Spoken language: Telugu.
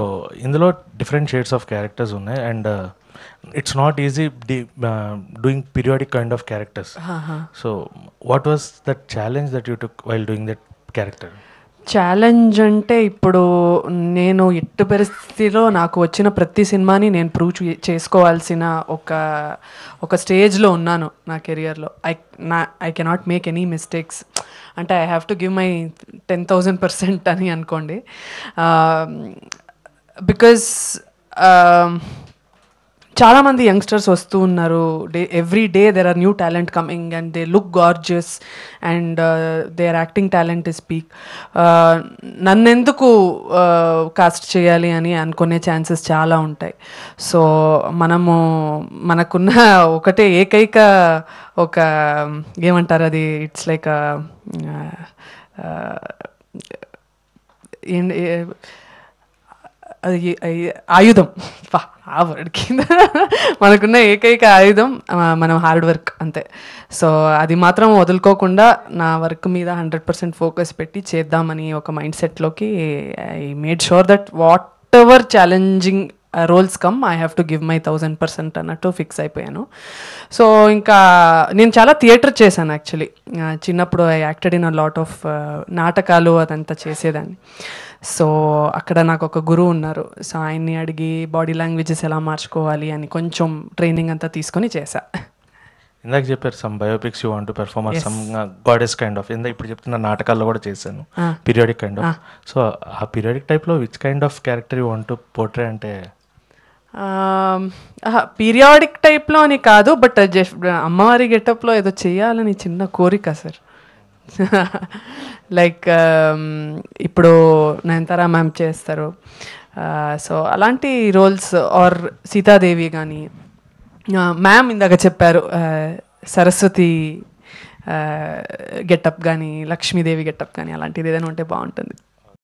సో ఇందులో డిఫరెంట్ షేడ్స్ ఆఫ్ క్యారెక్టర్స్ ఉన్నాయి and it's not easy doing periodic kind of characters. So what was that challenge that you took while doing that character? Challenge అంటే ఇప్పుడు నేను ఎట్టి పరిస్థితిలో నాకు వచ్చిన ప్రతి సినిమాని నేను ప్రూవ్ చేసుకోవాల్సిన ఒక స్టేజ్లో ఉన్నాను నా కెరియర్లో. I cannot make any mistakes. అంటే I have to give my 10,000% అని అనుకోండి. బికాజ్ చాలామంది యంగ్స్టర్స్ వస్తూ ఉన్నారు. Every day there are new talent coming and they look gorgeous and their acting talent is peak. నన్నెందుకు కాస్ట్ చేయాలి అని అనుకునే ఛాన్సెస్ చాలా ఉంటాయి. సో మనకున్న ఒకటే ఏకైక ఒక ఏమంటారు అది, ఇట్స్ లైక్ అది ఆయుధం. ఆ వర్డ్కి మనకున్న ఏకైక ఆయుధం మనం హార్డ్ వర్క్ అంతే. సో అది మాత్రం వదులుకోకుండా నా వర్క్ మీద 100% ఫోకస్ పెట్టి చేద్దామని ఒక మైండ్ సెట్లోకి I made sure that whatever challenging roles come I have to give my 1000% అన్నట్టు ఫిక్స్ అయిపోయాను. సో ఇంకా నేను చాలా థియేటర్ చేశాను యాక్చువల్లీ. చిన్నప్పుడు I acted in a lot of నాటకాలు అదంతా చేసేదాన్ని. సో అక్కడ నాకు ఒక గురువు ఉన్నారు. సో ఆయన్ని అడిగి బాడీ లాంగ్వేజెస్ ఎలా మార్చుకోవాలి అని కొంచెం ట్రైనింగ్ అంతా తీసుకొని చేశా. ఇందాక చెప్పారు some biopics you want to perform or some goddess kind of. ఇప్పుడు చెప్తున్న నాటకాల్లో కూడా చేశాను పీరియాడిక్ కైండ్ ఆఫ్. సో ఆ పీరియాడిక్ టైప్లో which kind of character you want to portray అంటే? పీరియాడిక్ టైప్లో అని కాదు, బట్ అమ్మవారి గెటప్లో ఏదో చెయ్యాలని చిన్న కోరిక సార్. లైక్ ఇప్పుడు నయనతార మ్యామ్ చేస్తారు. సో అలాంటి రోల్స్ ఆర్ సీతాదేవి కానీ, మ్యామ్ ఇందాక చెప్పారు సరస్వతి గెటప్ కానీ, లక్ష్మీదేవి గెటప్ కానీ, అలాంటిది ఏదైనా ఉంటే బాగుంటుంది.